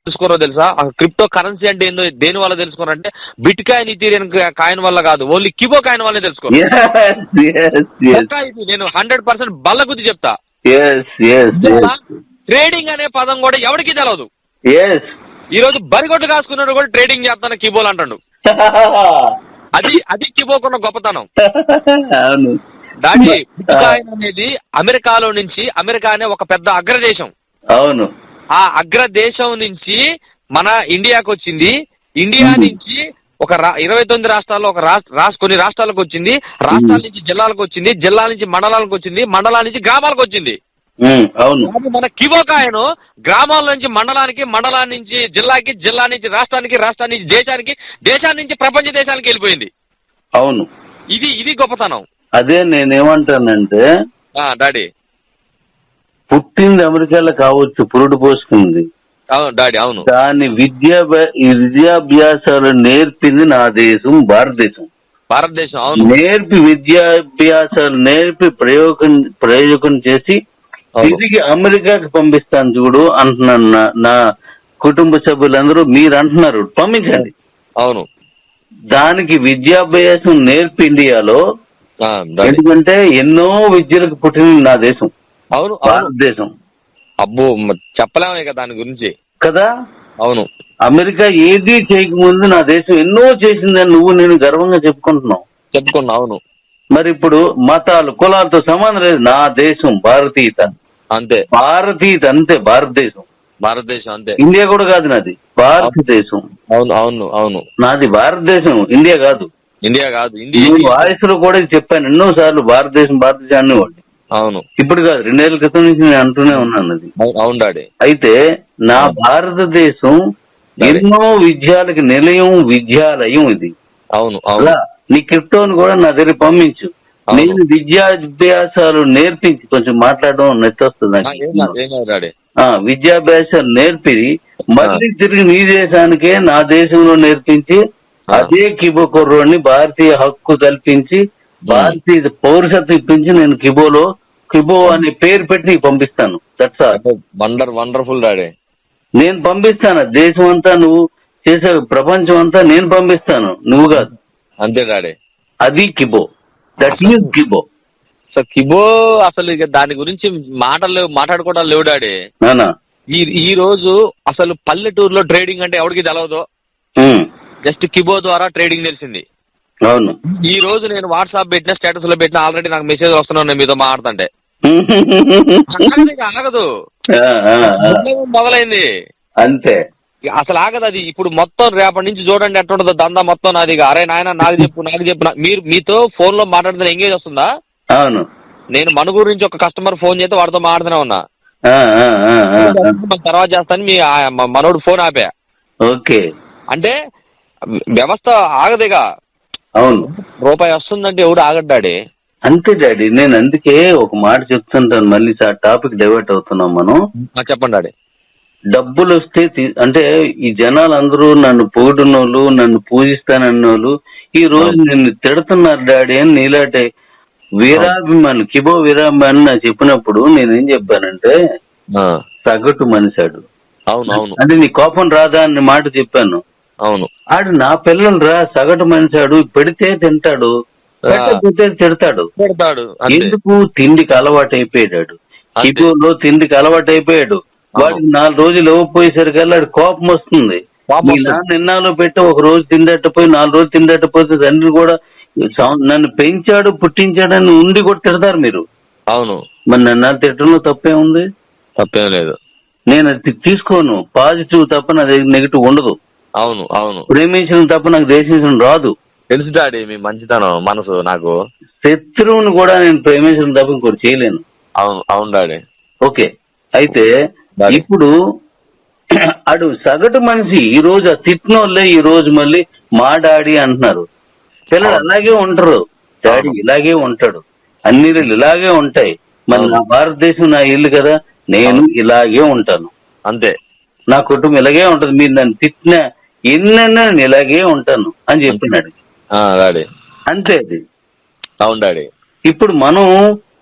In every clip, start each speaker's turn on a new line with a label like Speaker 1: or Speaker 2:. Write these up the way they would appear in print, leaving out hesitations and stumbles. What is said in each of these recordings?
Speaker 1: తెలుసుకోరో తెలుసా? Crypto currency అంటే ఏందో దేని వల్ల తెలుసుకోరంటే బిట్ కాయిన్, ఇథీరియం కాయిన్ వల్ల కాదు, ఓన్లీ కిబో కాయిన్ వల్లే తెలుసుకోరు. నేను 100% బల్ల గుద్ది చెప్తా. ట్రేడింగ్ అనే పదం కూడా ఎవరికి తెలియదు. ఈ రోజు బరిగొడ్డు కాసుకున్నాడు కూడా ట్రేడింగ్ చేస్తాను కిబోలు అంటాడు. అది కిబోకున్న గొప్పతనం. డాడీ, బిట్ కాయిన్ అనేది అమెరికాలో నుంచి, అమెరికా అనే ఒక పెద్ద అగ్రదేశం.
Speaker 2: అవును.
Speaker 1: ఆ అగ్రదేశం నుంచి మన ఇండియాకి వచ్చింది. ఇండియా నుంచి ఒక 29 రాష్ట్రాల్లో ఒక కొన్ని రాష్ట్రాలకు వచ్చింది. రాష్ట్రాల నుంచి జిల్లాలకు వచ్చింది. జిల్లాల నుంచి మండలాలకు వచ్చింది. మండలాల నుంచి గ్రామాలకు వచ్చింది.
Speaker 2: అవును.
Speaker 1: మన కిబో కాయిన్ గ్రామాల నుంచి మండలానికి, మండలాల నుంచి జిల్లాకి, జిల్లా నుంచి రాష్ట్రానికి, రాష్ట్రాన్ని నుంచి దేశానికి, దేశాన్ని నుంచి ప్రపంచ దేశానికి వెళ్ళిపోయింది.
Speaker 2: అవును.
Speaker 1: ఇది గొప్పతనం.
Speaker 2: అదే నేనేమంటానంటే,
Speaker 1: డాడీ,
Speaker 2: పుట్టింది అమెరికాలో కావచ్చు, పురుడు పోసుకుంది.
Speaker 1: అవును డాడీ, అవును.
Speaker 2: దాని విద్యాభ్యాసాలు నేర్పింది నా దేశం, భారతదేశం.
Speaker 1: అవును.
Speaker 2: నేర్పి విద్యాభ్యాసాలు నేర్పి ప్రయోగం చేసి తిరిగి అమెరికాకి పంపిస్తాను చూడు అంటున్నాను. నా కుటుంబ సభ్యులందరూ మీరు అంటున్నారు పంపించండి.
Speaker 1: అవును.
Speaker 2: దానికి విద్యాభ్యాసం నేర్పి ఇండియాలో, ఎందుకంటే ఎన్నో విద్యలకు పుట్టింది నా దేశం.
Speaker 1: అవును,
Speaker 2: భారతదేశం.
Speaker 1: అబ్బో, చెప్పలేము ఇక దాని గురించి
Speaker 2: కదా.
Speaker 1: అవును.
Speaker 2: అమెరికా ఏది చేయకముందు నా దేశం ఎన్నో చేసిందని నువ్వు నేను గర్వంగా చెప్పుకున్నా.
Speaker 1: అవును.
Speaker 2: మరి ఇప్పుడు మతాలు కులాలతో సంబంధం లేదు. నా దేశం భారతీయత
Speaker 1: అంతే.
Speaker 2: అంతే. భారతదేశం అంతే. ఇండియా కూడా కాదు నాది, భారతదేశం.
Speaker 1: అవును, అవును, అవును.
Speaker 2: నాది భారతదేశం, ఇండియా కాదు. వాయిస్లో కూడా చెప్పాను ఎన్నో సార్లు, భారతదేశం అనేవాడిని.
Speaker 1: అవును.
Speaker 2: ఇప్పుడు కాదు, 2 ఏళ్ల క్రితం నుంచి నేను అంటూనే ఉన్నాను అది.
Speaker 1: అవును డాడీ.
Speaker 2: అయితే నా భారతదేశం ఎన్నో విద్యాలకి నిలయం, విద్యాలయం ఇది.
Speaker 1: అవును.
Speaker 2: అలా నీ క్రిప్టోని కూడా నా దగ్గర పంపించు. నేను విద్యాభ్యాసాలు నేర్పించి, కొంచెం మాట్లాడడం నెత్తొస్తుంది. విద్యాభ్యాసాలు నేర్పి మళ్ళీ తిరిగి నీ దేశానికే, నా దేశంలో నేర్పించి, అదే కిబో కుర్రోడిని భారతీయ హక్కు కల్పించి, భారతీయ పౌరసత్వం ఇప్పించి, నేను కిబో అనే పేరు పెట్టి నీకు పంపిస్తాను. That's all.
Speaker 1: Wonderful daddy.
Speaker 2: నేను పంపిస్తాను. దేశం అంతా నువ్వు చేసే, ప్రపంచం అంతా నేను పంపిస్తాను, నువ్వు కాదు.
Speaker 1: అంతే డాడీ.
Speaker 2: అది Kibo. That is Kibo.
Speaker 1: So Kibo అసలు ఇక దాని గురించి మాట్లాడుకోవడం లేవు డాడీ. ఈ రోజు అసలు పల్లెటూరులో ట్రేడింగ్ అంటే ఎవరికి తెలవదు. జస్ట్ కిబో ద్వారా ట్రేడింగ్ తెలిసింది.
Speaker 2: అవును.
Speaker 1: ఈ రోజు నేను వాట్సాప్ పెట్టిన, స్టేటస్ లో పెట్టిన, ఆల్రెడీ నాకు మెసేజ్ వస్తున్నాను మీతో మాట్లాడుతుంటే. ఆగదు, మొదలైంది
Speaker 2: అంతే.
Speaker 1: అసలు ఆగదు అది. ఇప్పుడు మొత్తం రేపటి నుంచి చూడండి ఎట్టుండదు దందా మొత్తం నాది. అరే నాయన నాకు చెప్పు మీతో ఫోన్ లో మాట్లాడుతున్న ఎంగేజ్ వస్తుందా?
Speaker 2: అవును.
Speaker 1: నేను మనుగురు నుంచి ఒక కస్టమర్ ఫోన్ చేస్తే వాడితో మాట్లాడుతూనే ఉన్నా. తర్వాత చేస్తాను మీ మనోడు ఫోన్ ఆపా.
Speaker 2: ఓకే.
Speaker 1: అంటే వ్యవస్థ ఆగదిగా.
Speaker 2: అవును.
Speaker 1: రూపాయి వస్తుందంటే ఎవడు ఆగడ్డాడే.
Speaker 2: అంతే డాడీ. నేను అందుకే ఒక మాట చెప్తుంటాను, మళ్ళీ టాపిక్ డైవర్ట్ అవుతున్నాం మనం.
Speaker 1: చెప్పండి డాడీ.
Speaker 2: డబ్బులు వస్తే అంటే ఈ జనాలందరూ నన్ను పొగుడున్నోళ్ళు, నన్ను పూజిస్తానన్నోళ్ళు ఈ రోజు నిన్ను తిడుతున్నారు డాడీ అని నీలాంటి వీరాభిమానులు, కిబో వీరాభిమాని నాకు చెప్పినప్పుడు నేనేం చెప్పానంటే, సగటు మనిషాడు. అంటే నీ కోపం రాదా అనే మాట చెప్పాను.
Speaker 1: అవును.
Speaker 2: ఆడు నా పిల్లలు రా, సగటు మనిషాడు, పెడితే తింటాడు, పెట్టకపోతే తిడతాడు. ఎందుకు? తిండికి అలవాటు అయిపోయాడు. కిబోలో తిండికి అలవాటు అయిపోయాడు. వాడికి 4 రోజులు ఇవ్వకపోయేసరికల్లా కోపం వస్తుంది. మీ నాన్న ఎన్నాలో పెట్టి ఒక రోజు తిండట్టపోయి 4 రోజులు తిండట్టపోతే తండ్రి కూడా నన్ను పెంచాడు, పుట్టించాడని ఉండి కూడా తిడతారు మీరు.
Speaker 1: అవును.
Speaker 2: మరి నన్ను తిట్టడంలో తప్పే ఉంది?
Speaker 1: తప్పేం లేదు.
Speaker 2: నేను అది తీసుకోను. పాజిటివ్ తప్ప నా దగ్గర నెగిటివ్ ఉండదు.
Speaker 1: అవును. అవును.
Speaker 2: ప్రేమించడం తప్ప నాకు దేశించడం రాదు.
Speaker 1: తెలుసు డాడీ మీ మంచితనం మనసు నాకు.
Speaker 2: శత్రువుని కూడా నేను ప్రేమించడం తప్ప ఇంకోటి చేయలేను.
Speaker 1: అవును. అవును డాడీ.
Speaker 2: ఓకే. అయితే ఇప్పుడు అడు సగటు మనిషి ఈ రోజు ఆ తిట్టినోళ్ళే ఈ రోజు మళ్ళీ మా డాడీ అంటున్నారు. పిల్లలు అలాగే ఉంటారు. డాడీ ఇలాగే ఉంటాడు, అన్ని ఇలాగే ఉంటాయి. మరి నా భారతదేశం నా ఇల్లు కదా, నేను ఇలాగే ఉంటాను.
Speaker 1: అంతే.
Speaker 2: నా కుటుంబం ఇలాగే ఉంటది. మీరు నన్ను తిట్టిన ఎన్నైనా నేను ఇలాగే ఉంటాను అని చెప్పినాడు. అంతే అది.
Speaker 1: అవును డాడీ.
Speaker 2: ఇప్పుడు మనం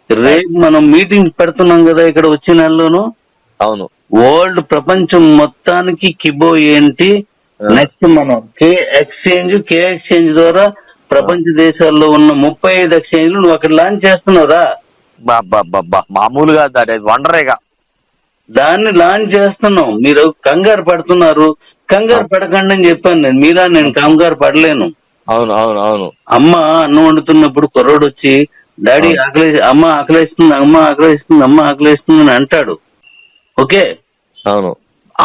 Speaker 2: రేపు మీటింగ్ పెడుతున్నాం కదా ఇక్కడ వచ్చే నెలలోను.
Speaker 1: అవును.
Speaker 2: వరల్డ్ ప్రపంచం మొత్తానికి కిబో ఏంటి, నెక్స్ట్ మనం కే ఎక్స్చేంజ్ ద్వారా ప్రపంచ దేశాల్లో ఉన్న 35 ఎక్స్చేంజ్లు నువ్వు అక్కడ లాంచ్ చేస్తున్నావురా.
Speaker 1: మామూలుగా వండరేగా
Speaker 2: దాన్ని లాంచ్ చేస్తున్నాం. మీరు కంగారు పడుతున్నారు. కంగారు పడకండి అని చెప్పాను నేను. మీరా నేను కంగారు పడలేను.
Speaker 1: అవును అవును అవును.
Speaker 2: అమ్మ అన్నం వండుతున్నప్పుడు కుర్రోడు వచ్చి డాడీ అమ్మ ఆకలేస్తుంది, అమ్మ ఆకలేస్తుంది, అమ్మ ఆకలేస్తుంది అని అంటాడు. ఓకే,
Speaker 1: అవును.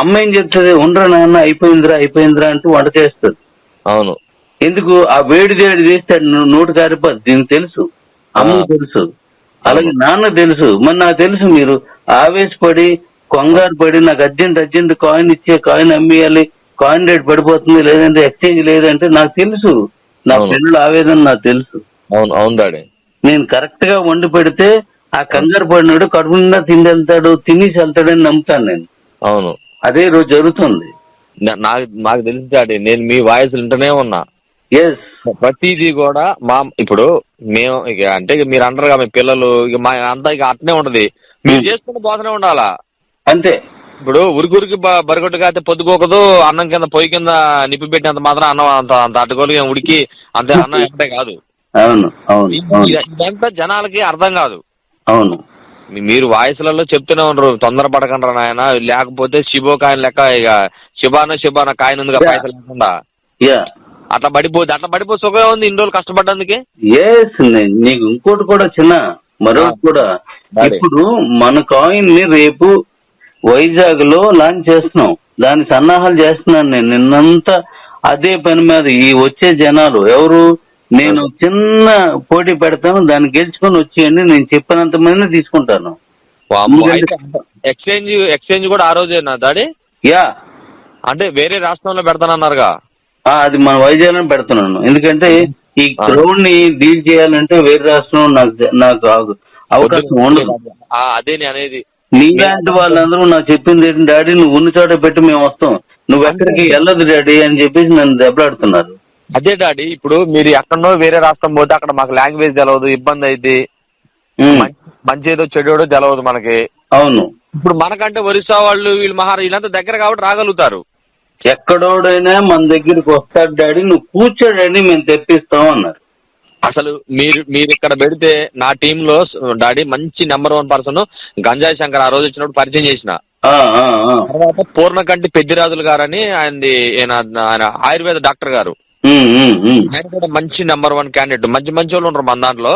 Speaker 2: అమ్మ ఏం చెప్తుంది, ఉండరా నాన్న అయిపోయిందిరా అంటూ వంట చేస్తుంది.
Speaker 1: అవును.
Speaker 2: ఎందుకు ఆ వేడి చేస్తాడు, నోటు కారిపోద్ది. దీనికి తెలుసు, అమ్మకు తెలుసు, అలాగే నాన్న తెలుసు. మరి నాకు తెలుసు మీరు ఆవేశపడి కంగారు పడి నాకు అర్జెంట్ కాయిన్ కాయిన్ అమ్మేయాలి, కాయిన్ రేట్ పడిపోతుంది, లేదంటే ఎక్స్చేంజ్ లేదంటే నాకు తెలుసు. నా పిల్లల ఆవేదన నాకు తెలుసు.
Speaker 1: అవును అవును డాడీ.
Speaker 2: నేను కరెక్ట్ గా వండి పెడితే ఆ కంగారు పడినాడు కడుపు నిండా తినేసి వెళ్తాడని నమ్ముతాను నేను.
Speaker 1: అవును,
Speaker 2: అదే రోజు జరుగుతుంది.
Speaker 1: నాకు తెలుసు డాడీ, నేను మీ వాయిస్ వింటూనే ఉన్నా.
Speaker 2: ఎస్,
Speaker 1: ప్రతిదీ కూడా ఇప్పుడు మేము ఇక అంటే మీరు అంటారుగా మీ పిల్లలు ఇక మా అంతా ఇక అట్నే ఉంటది. మీరు చేసుకుంటూ పోతూనే ఉండాలా
Speaker 2: అంతే.
Speaker 1: ఇప్పుడు ఉరికి బరిగొట్టుగా అయితే పొద్దుకోకదు, అన్నం కింద పొయ్యి కింద నిప్పి పెట్టినంత మాత్రం అన్నం అంత అడ్డుకోలుగా ఉడికి అంతే అన్నం ఎక్కడే కాదు.
Speaker 2: అవును అవును.
Speaker 1: ఇదంతా జనాలకి అర్థం కాదు.
Speaker 2: అవును,
Speaker 1: మీరు వాయిస్లలో చెప్తూనే ఉండరు తొందరపడకండి నాయన, లేకపోతే శిబో కాయన లెక్క ఇక శిబాన కాయన ఉందిగా పైసలు లేకుండా అట్లా పడిపో సుఖమే ఉంది ఇన్ని రోజులు కష్టపడ్డందుకే.
Speaker 2: నీకు ఇంకోటి కూడా చిన్న మరొకటి కూడా, ఇప్పుడు మన కాయిన్ ని రేపు వైజాగ్ లో లాంచ్ చేస్తున్నాం. దాని సన్నాహాలు చేస్తున్నాను నేను నిన్నంతా అదే పని మీద. ఈ వచ్చే జనాలు ఎవరు, నేను చిన్న పోటీ పెడతాను, దాన్ని గెలుచుకొని వచ్చేయండి, నేను చెప్పినంత మంది తీసుకుంటాను.
Speaker 1: ఎక్స్చేంజ్ కూడా ఆ రోజేనా డాడీ? అంటే వేరే రాష్ట్రంలో పెడతానన్నారుగా.
Speaker 2: అది మన వైజాగ్లో పెడుతున్నాను. ఎందుకంటే ఈ క్రౌడ్ ని డీల్ చేయాలంటే వేరే రాష్ట్రం నాకు అవకాశం ఉండదు.
Speaker 1: అదే అనేది.
Speaker 2: నీలాంటి వాళ్ళందరూ నాకు చెప్పింది ఏంటి, డాడీ నువ్వు ఉన్న చోట పెట్టి మేము వస్తాం, నువ్వు ఎక్కడికి వెళ్ళదు డాడీ అని చెప్పేసి నన్ను దెబ్బలాడుతున్నారు.
Speaker 1: అదే డాడీ, ఇప్పుడు మీరు ఎక్కడో వేరే రాష్ట్రం పోతే అక్కడ మాకు లాంగ్వేజ్ తెలవదు, ఇబ్బంది అయింది, మంచి ఏదో చెడు తెలవదు మనకి.
Speaker 2: అవును.
Speaker 1: ఇప్పుడు మనకంటే ఒరిస్సా వాళ్ళు వీళ్ళు వీళ్ళంతా దగ్గర కాబట్టి రాగలుగుతారు.
Speaker 2: ఎక్కడోడైనా మన దగ్గరికి వస్తాడు డాడీ, నువ్వు కూర్చో డాడీ మేము తెప్పిస్తాం అన్నారు.
Speaker 1: అసలు మీరు ఇక్కడ పెడితే నా టీంలో డాడీ మంచి నెంబర్ 1 పర్సన్ గంజాయి శంకర్ ఆ రోజు వచ్చినప్పుడు పరిచయం చేసిన. తర్వాత పూర్ణకంటి పెద్దిరాజులు గారని ఆయన ఆయుర్వేద డాక్టర్ గారు, ఆయన కూడా మంచి నెంబర్ 1 క్యాండిడేట్. మంచి వాళ్ళు ఉంటారు మన దాంట్లో.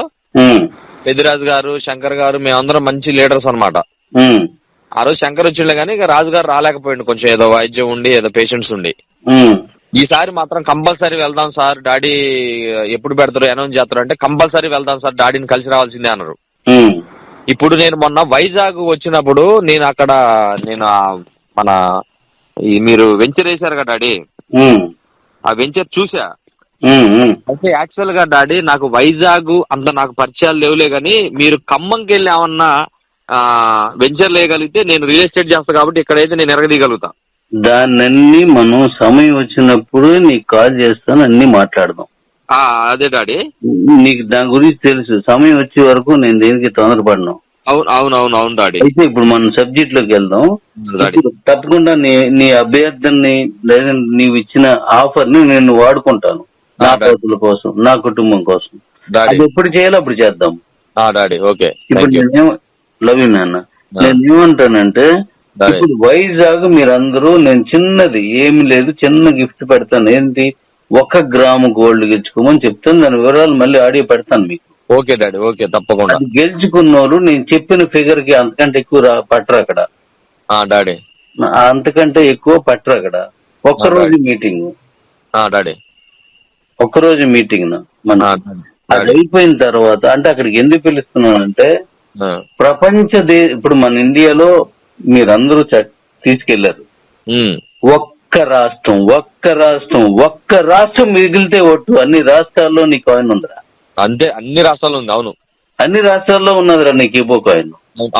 Speaker 1: పెద్దిరాజు గారు, శంకర్ గారు, మేమందరం మంచి లీడర్స్ అనమాట. ఆ రోజు శంకర్ వచ్చిండే కానీ ఇక రాజు గారు రాలేకపోయిండు, కొంచెం ఏదో వైద్యం ఉండి ఏదో పేషెంట్స్ ఉండి. ఈసారి మాత్రం కంపల్సరీ వెళ్దాం సార్, డాడీ ఎప్పుడు పెడతారు అనౌన్స్ చేస్తారు అంటే కంపల్సరీ వెళ్దాం సార్, డాడీని కలిసి రావాల్సిందే అన్నారు. ఇప్పుడు నేను మొన్న వైజాగ్ వచ్చినప్పుడు నేను అక్కడ మన మీరు వెంచర్ వేశారు కదా డాడీ, ఆ వెంచర్ చూసా. అయితే యాక్చువల్ గా డాడీ నాకు వైజాగ్ అంత నాకు పరిచయాలు లేవులే కానీ మీరు ఖమ్మంకి వెళ్ళి ఏమన్నా వెంచర్ లేయగలిగితే నేను రియల్ ఎస్టేట్ చేస్తా కాబట్టి ఇక్కడైతే నేను ఎరగదీయగలుగుతా.
Speaker 2: దాన్ని మనం సమయం వచ్చినప్పుడు నీకు కాల్ చేస్తాను, అన్ని మాట్లాడదాం.
Speaker 1: అదే డాడీ,
Speaker 2: నీకు దాని గురించి తెలుసు. సమయం వచ్చే వరకు నేను దేనికి తొందరపడను.
Speaker 1: అవును డాడీ.
Speaker 2: అయితే ఇప్పుడు మనం సబ్జెక్ట్ లోకి వెళ్దాం. తప్పకుండా నీ అభ్యర్థిని లేదా నీవు ఇచ్చిన ఆఫర్ ని నేను వాడుకుంటాను నా కోతుల కోసం, నా కుటుంబం కోసం. అది ఎప్పుడు చేయాలో అప్పుడు చేద్దాం
Speaker 1: డాడీ. ఓకే.
Speaker 2: ఇప్పుడు లవ్ నాన్న, నేను ఏమంటానంటే ఇప్పుడు వైజాగ్ మీరందరూ నేను చిన్నది ఏమి లేదు, చిన్న గిఫ్ట్ పెడతాను. ఏంటి, 1 గ్రాము గోల్డ్ గెలుచుకోమని చెప్తాను. దాని వివరాలు మళ్ళీ ఆడియో పెడతాను మీకు.
Speaker 1: ఓకే డాడీ, ఓకే తప్పకుండా.
Speaker 2: అది గెలుచుకున్నోళ్ళు నేను చెప్పిన ఫిగర్ కి అంతకంటే ఎక్కువ పట్టరు అక్కడ
Speaker 1: డాడీ,
Speaker 2: అంతకంటే ఎక్కువ పట్టరు అక్కడ. ఒక్కరోజు మీటింగ్
Speaker 1: డాడీ,
Speaker 2: ఒక్కరోజు మీటింగ్ మన అది అయిపోయిన తర్వాత అంటే అక్కడికి ఎందుకు పిలుస్తున్నానంటే ఇప్పుడు మన ఇండియాలో మీరందరూ తీసుకెళ్లారు. ఒక్క రాష్ట్రం మిగిలితే ఒట్టు అన్ని రాష్ట్రాల్లో నీ కాయిన్ ఉందిరా.
Speaker 1: అంతే, అన్ని రాష్ట్రాల్లో ఉంది. అవును,
Speaker 2: అన్ని రాష్ట్రాల్లో ఉన్నదిరా నీ కిబో కాయిన్.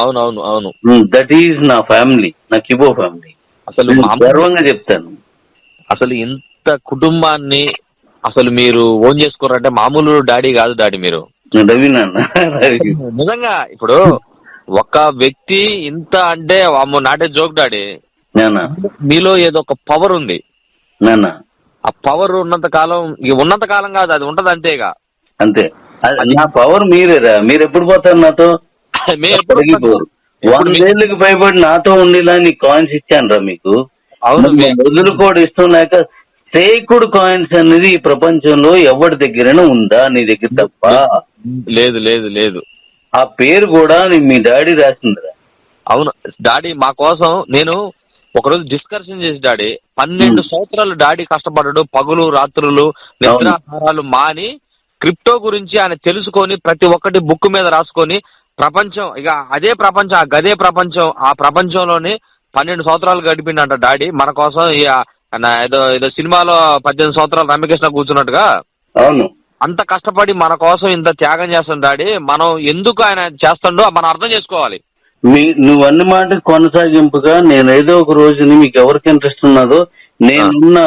Speaker 1: అవును.
Speaker 2: దట్ ఈజ్ నా ఫ్యామిలీ, నా కిబో ఫ్యామిలీ. అసలు గర్వంగా చెప్తాను.
Speaker 1: అసలు ఇంత కుటుంబాన్ని అసలు మీరు ఓన్ చేసుకోరంటే మామూలు డాడీ కాదు డాడీ మీరు. నిజంగా ఇప్పుడు ఒక వ్యక్తి ఇంత అంటే అమ్మో నాటే జోక్ డాడీ.
Speaker 2: నానా
Speaker 1: మీలో ఏదో ఒక పవర్ ఉంది.
Speaker 2: నానా
Speaker 1: ఆ పవర్ ఉన్నంత కాలం, ఇక ఉన్నంత కాలం కాదు, అది ఉంటది అంతేగా.
Speaker 2: అంతే. నా పవర్ మీరేరా. మీరు ఎప్పుడు పోతారు నాతో?
Speaker 1: మేము ఎప్పుడు
Speaker 2: 100 ఏళ్ళకి భయపడి నాతో ఉండేలా నీ కాయిన్స్ ఇచ్చాను రా మీకు.
Speaker 1: అవును,
Speaker 2: వదులుకోడు ఇష్టం లేక సేకుడు కాయిన్స్ అనేది ఈ ప్రపంచంలో ఎవరి దగ్గరైనా ఉందా? నీ దగ్గర తప్ప.
Speaker 1: లేదు లేదు లేదు.
Speaker 2: ఆ పేరు కూడా మీ డాడీ రాసిందిరా.
Speaker 1: అవును డాడీ, మా కోసం నేను ఒకరోజు డిస్కషన్ చేసి డాడీ, 12 సంవత్సరాలు డాడీ కష్టపడ్డాడు, పగులు రాత్రులు నిద్రాహారాలు మాని క్రిప్టో గురించి ఆయన తెలుసుకొని ప్రతి ఒక్కటి బుక్ మీద రాసుకొని ప్రపంచం, ఇక అదే ప్రపంచం, ఆ గదే ప్రపంచం, ఆ ప్రపంచంలోనే 12 సంవత్సరాలు గడిపిండంట డాడీ మన కోసం. ఏదో ఏదో సినిమాలో 18 సంవత్సరాలు రమ్యకృష్ణ కూర్చున్నట్టుగా
Speaker 2: అవును
Speaker 1: అంత కష్టపడి మన కోసం ఇంత త్యాగం చేస్తాం డాడీ. మనం ఎందుకు ఆయన చేస్తాడో మనం అర్థం చేసుకోవాలి.
Speaker 2: నువ్వు అన్ని మాట కొనసాగింపుగా నేను ఏదో ఒక రోజుని మీకు ఎవరికి ఇంట్రెస్ట్ ఉన్నదో నేనున్న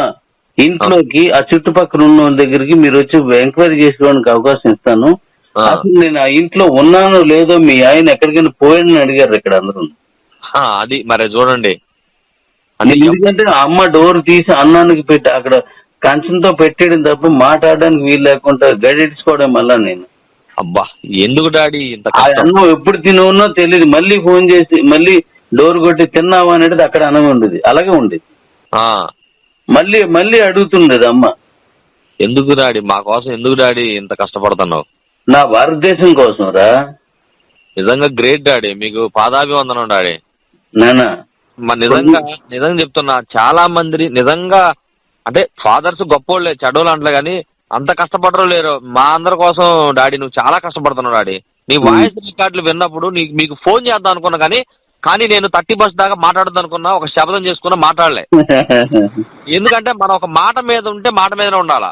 Speaker 2: ఇంట్లోకి ఆ చుట్టుపక్కల ఉన్న వాళ్ళ దగ్గరికి మీరు వచ్చి ఎంక్వైరీ చేసుకోవడానికి అవకాశం ఇస్తాను. అసలు నేను ఆ ఇంట్లో ఉన్నానో లేదో మీ ఆయన ఎక్కడికైనా పోయాడని అడిగారు ఇక్కడ అందరూ.
Speaker 1: అది మరి చూడండి.
Speaker 2: ఎందుకంటే అమ్మ డోర్ తీసి అన్నానికి పెట్టి అక్కడ కంచంతో పెట్టేయడం తప్ప మాట్లాడడానికి వీలు లేకుండా గడిచుకోవడం మళ్ళా నేను.
Speaker 1: అబ్బా ఎందుకు డాడీ ఇంత
Speaker 2: అన్నం ఎప్పుడు తినవునో తెలియదు. మళ్ళీ ఫోన్ చేసి మళ్ళీ డోర్ కొట్టి తిన్నావా అనేది అక్కడ అన్నం ఉండేది, అలాగే ఉండేది. మళ్ళీ మళ్ళీ అడుగుతుండేది అమ్మ.
Speaker 1: ఎందుకు డాడీ మా కోసం ఎందుకు డాడీ ఇంత కష్టపడుతున్నావు?
Speaker 2: నా భారతదేశం కోసం రా.
Speaker 1: నిజంగా గ్రేట్ డాడీ, మీకు పాదాభివందనం డాడీ.
Speaker 2: నానా
Speaker 1: నిజంగా చెప్తున్నా, చాలా మంది నిజంగా అంటే ఫాదర్స్ గొప్పోళ్ళే, చెడోళ్ళు అంటలే కానీ అంత కష్టపడరు లేరు. మా అందరి కోసం డాడీ నువ్వు చాలా కష్టపడుతున్నావు డాడీ. నీ వాయిస్ రికార్డులు విన్నప్పుడు మీకు ఫోన్ చేద్దాం అనుకున్నా కానీ నేను 30 దాకా మాట్లాడదాం అనుకున్నా, ఒక శబ్దం చేసుకున్నా మాట్లాడలే. ఎందుకంటే మనం ఒక మాట మీద ఉంటే మాట మీదనే ఉండాలా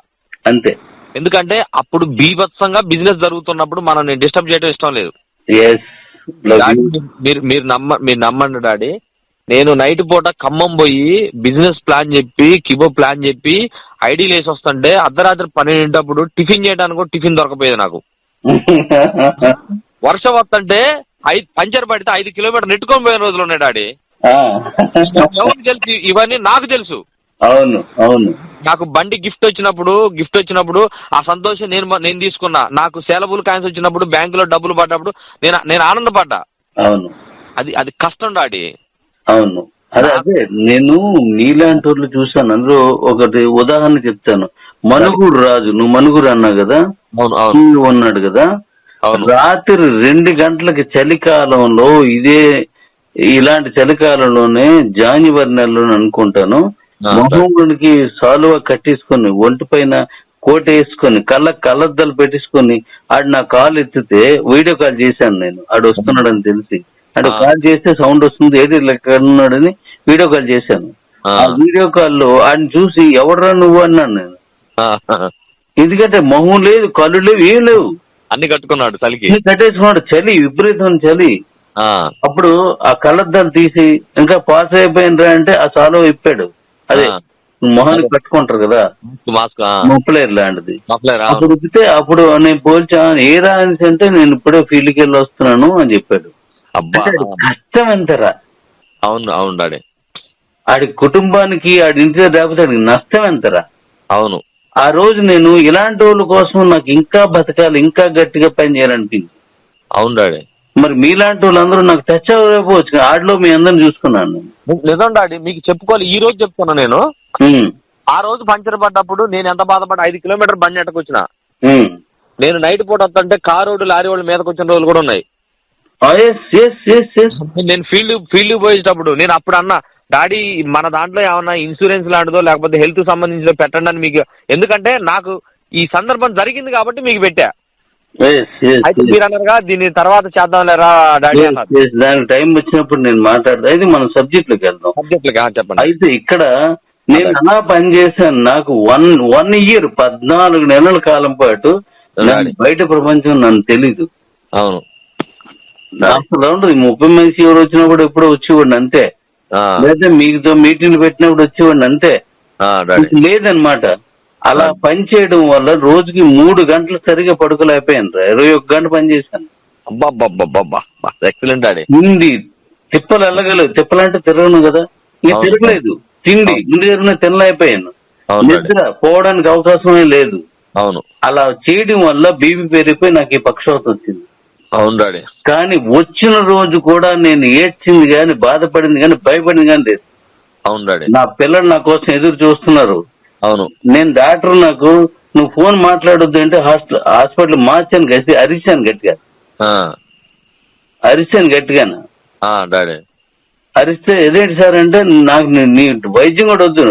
Speaker 2: అంతే.
Speaker 1: ఎందుకంటే అప్పుడు బీభత్సంగా బిజినెస్ జరుగుతున్నప్పుడు మనం డిస్టర్బ్ చేయడం ఇష్టం లేదు. మీరు నమ్మండి డాడీ, నేను నైట్ పూట ఖమ్మం పోయి బిజినెస్ ప్లాన్ చెప్పి కిబో ప్లాన్ చెప్పి ఐడీలు వేసి వస్తుంటే అర్ధరాత్రి 12 టిఫిన్ చేయడానికి టిఫిన్ దొరకపోయేది నాకు. వర్షం వస్తుంటే పంచర్ పడితే 5 కిలోమీటర్లు నెట్టుకొని పోయిన రోజులు ఉన్నాయి డాడీ. ఎవరికి తెలుసు ఇవన్నీ? నాకు తెలుసు.
Speaker 2: అవును అవును.
Speaker 1: నాకు బండి గిఫ్ట్ వచ్చినప్పుడు ఆ సంతోషం నేను తీసుకున్నా. నాకు సేలబుల్ కాయిన్స్ వచ్చినప్పుడు బ్యాంకులో డబ్బులు పడ్డప్పుడు నేను ఆనందపడ్డా.
Speaker 2: అవును.
Speaker 1: అది కష్టం డాడీ.
Speaker 2: అవును. అదే నేను నీలాంటి వాళ్ళు చూసాను. అందులో ఒకటి ఉదాహరణ చెప్తాను. మనుగురు రాజు, నువ్వు మనుగురు అన్నావు కదా, ఉన్నాడు కదా, రాత్రి 2 గంటలకి చలికాలంలో ఇలాంటి చలికాలంలోనే జాన్యువరి నెలలో అనుకుంటాను, మహోమునికి సాలువ కట్టేసుకొని ఒంటి పైన కోట వేసుకొని కళ్ళద్దాలు పెట్టేసుకొని ఆడు నా కాలు ఎత్తితే వీడియో కాల్ చేశాను నేను. ఆడు వస్తున్నాడని తెలిసి ఆడు కాల్ చేస్తే సౌండ్ వస్తుంది, ఏది ఎక్కడ ఉన్నాడని వీడియో కాల్ చేశాను. ఆ వీడియో కాల్లో ఆడిని చూసి ఎవడరా నువ్వు అన్నాను నేను. ఎందుకంటే మొహం లేదు, కళ్ళు లేవు, ఏం లేవు,
Speaker 1: అన్ని కట్టుకున్నాడు, చలికి
Speaker 2: కట్టేసుకున్నాడు. చలి, విపరీతం చలి. అప్పుడు ఆ కళ్ళద్దాలు తీసి ఇంకా పాస్ అయిపోయినరా అంటే ఆ సాలో ఇప్పాడు. అదే మొహానికి కట్టుకుంటారు కదా ముప్పలేరు లాంటిది. అప్పుడు ఇప్పితే అప్పుడు నేను పోల్చా, ఏదా అనేసి అంటే నేను ఇప్పుడే ఫీల్డ్కి వెళ్ళి వస్తున్నాను అని చెప్పాడు. కష్టం ఎంతరా.
Speaker 1: అవును అవును డాడీ.
Speaker 2: ఆడి కుటుంబానికి ఆడి ఇంటి లేకపోతే ఆడికి నష్టం ఎంతరా.
Speaker 1: అవును.
Speaker 2: ఆ రోజు నేను ఇలాంటి వాళ్ళ కోసం నాకు ఇంకా బతకాలి, ఇంకా గట్టిగా పని చేయాలనిపించింది.
Speaker 1: అవును డాడీ.
Speaker 2: మరి మీలాంటి వాళ్ళందరూ నాకు టచ్ అవ్వకపోవచ్చు, ఆడిలో మీ అందరిని చూసుకున్నాను.
Speaker 1: నిజం డాడీ, మీకు చెప్పుకోవాలి. ఈ రోజు చెప్తున్నా నేను, ఆ రోజు పంచర్ పడ్డప్పుడు నేను ఎంత బాధపడ్డా. 5 కిలోమీటర్ బండి ఎట్టకొచ్చిన నేను నైట్ పూట వస్తుంటే కారోడు లారీ వాళ్ళు మీదకి వచ్చిన రోజులు కూడా ఉన్నాయి. నేను ఫీల్డ్ పోయేటప్పుడు నేను అప్పుడు అన్నా, డాడీ మన దాంట్లో ఏమన్నా ఇన్సూరెన్స్ లాంటిదో లేకపోతే హెల్త్ సంబంధించినదో పెట్టండి అని మీకు. ఎందుకంటే నాకు ఈ సందర్భం జరిగింది కాబట్టి మీకు పెట్టా. అయితే మీరు అన్నారుగా దీని తర్వాత చేద్దాం లేరా డాడీ అన్నారు.
Speaker 2: దానికి టైం వచ్చినప్పుడు నేను మాట్లాడతా. అయితే మనం సబ్జెక్ట్లోకి వెళ్దాం.
Speaker 1: చెప్పండి.
Speaker 2: అయితే ఇక్కడ నేను అలా పని చేశాను. నాకు 1 year 14 నెలల కాలం పాటు బయట ప్రపంచం నన్ను తెలీదు.
Speaker 1: అవును.
Speaker 2: అసలు 30 మనిషి ఎవరు వచ్చినప్పుడు ఎప్పుడో వచ్చేవాడిని అంతే, లేదా మీతో మీటింగ్ పెట్టినప్పుడు వచ్చేవాడిని అంతే, లేదనమాట. అలా పని చేయడం వల్ల రోజుకి 3 గంటలు సరిగా పడుకోలేకపోయాను రా. 21 గంటలు పని చేశాను.
Speaker 1: అబ్బా ఎక్సలెంట్ డాడీ.
Speaker 2: తిండి తిప్పలు వెళ్ళగలవు, తిప్పలంటే తిరగను కదా, ఇంకా
Speaker 1: అవును.
Speaker 2: తిరగలేదు. తిండి ఇంటి దగ్గర తినలేకపోయాను.
Speaker 1: అవును డాడీ.
Speaker 2: నిద్ర పోవడానికి అవకాశమే లేదు.
Speaker 1: అవును.
Speaker 2: అలా చేయడం వల్ల బీపీ పెరిగిపోయి నాకు ఈ పక్షవాతం వచ్చింది.
Speaker 1: అవును డాడీ.
Speaker 2: కానీ వచ్చిన రోజు కూడా నేను ఏడ్చింది కానీ, బాధపడింది కానీ, భయపడింది కానీ లేదు.
Speaker 1: అవును డాడీ.
Speaker 2: నా పిల్లలు నా కోసం ఎదురు చూస్తున్నారు.
Speaker 1: అవును.
Speaker 2: నేను డాక్టర్ నాకు నువ్వు ఫోన్ మాట్లాడొద్దు అంటే హాస్పిటల్ మార్చాను, గట్టి అరిచాను గట్టిగా, అరిచాను గట్టిగాను.
Speaker 1: డాడీ.
Speaker 2: అరిస్తే ఏదేంటి సార్ అంటే, నాకు నీ వైద్యం కూడా వద్దు,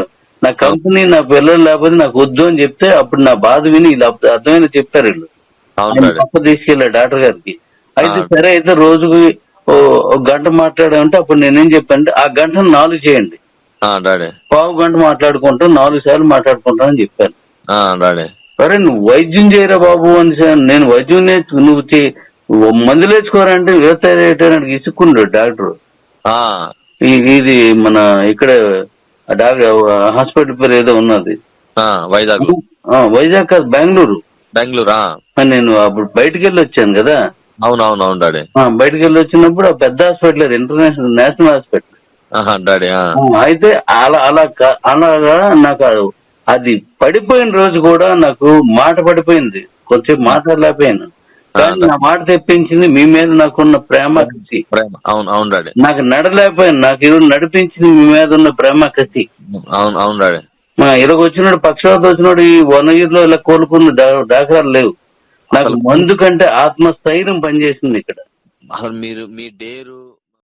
Speaker 2: నా కంపెనీ నా పిల్లలు లేకపోతే నాకు వద్దు అని చెప్తే, అప్పుడు నా బాధ విని ఇలా అర్థమైన చెప్పారు వీళ్ళు. పక్క తీసుకెళ్ళారు డాక్టర్ గారికి. అయితే సరే అయితే రోజుకి ఒక గంట మాట్లాడామంటే అప్పుడు నేనేం చెప్పానంటే, ఆ గంటను 4 చేయండి, పావు గంట మాట్లాడుకుంటాం, 4 సార్లు మాట్లాడుకుంటానని చెప్పాను. సరే నువ్వు వైద్యం చేయరా బాబు అని నేను వైద్యం నువ్వు మందులు వేసుకోరంటే వ్యవసాయ ఇసుక్కున్నాడు డాక్టర్. ఇది మన ఇక్కడ డాక్టర్ హాస్పిటల్ పేరు ఏదో ఉన్నది, వైజాగ్ కాదు, బెంగళూరు. నేను అప్పుడు బయటకు వెళ్ళి వచ్చాను కదా.
Speaker 1: అవునవునవును డాడీ.
Speaker 2: బయటకు వెళ్ళి వచ్చినప్పుడు ఆ పెద్ద హాస్పిటల్, ఇంటర్నేషనల్ నేషనల్ హాస్పిటల్. అయితే అలాగా నాకు అది పడిపోయిన రోజు కూడా నాకు మాట పడిపోయింది, కొంచెం మాట్లాడలేకపోయాను. కానీ నా మాట తెప్పించింది మీ మీద నాకున్న ప్రేమ కసి.
Speaker 1: అవును డాడీ.
Speaker 2: నాకు నడలేకపోయాను, నాకు ఈరోజు నడిపించింది మీ మీద ఉన్న ప్రేమ కసి.
Speaker 1: అవును డాడీ.
Speaker 2: ఇలాగ వచ్చినాడు, పక్షవాతం వచ్చినాడు, ఈ 1 year లో ఇలా కోలుకున్న దాఖలాలు లేవు. నాకు మందు కంటే ఆత్మస్థైర్యం పనిచేసింది ఇక్కడ.
Speaker 1: మీరు మీ డేరు